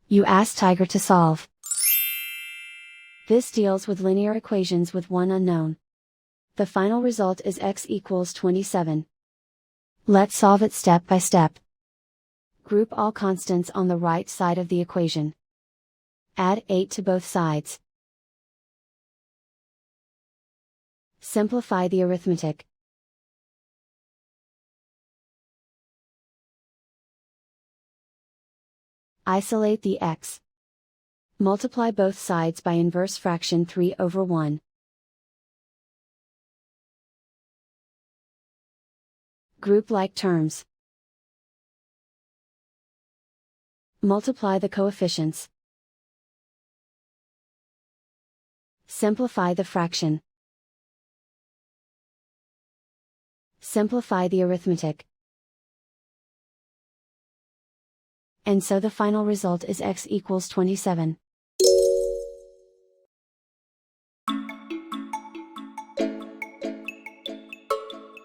You ask Tiger to solve. This deals with linear equations with one unknown. The final result is x equals 27. Let's solve it step by step. Group all constants on the right side of the equation. Add 8 to both sides. Simplify the arithmetic. Isolate the x. Multiply both sides by inverse fraction 3/1. Group like terms. Multiply the coefficients. Simplify the fraction. Simplify the arithmetic. And so the final result is x equals 27.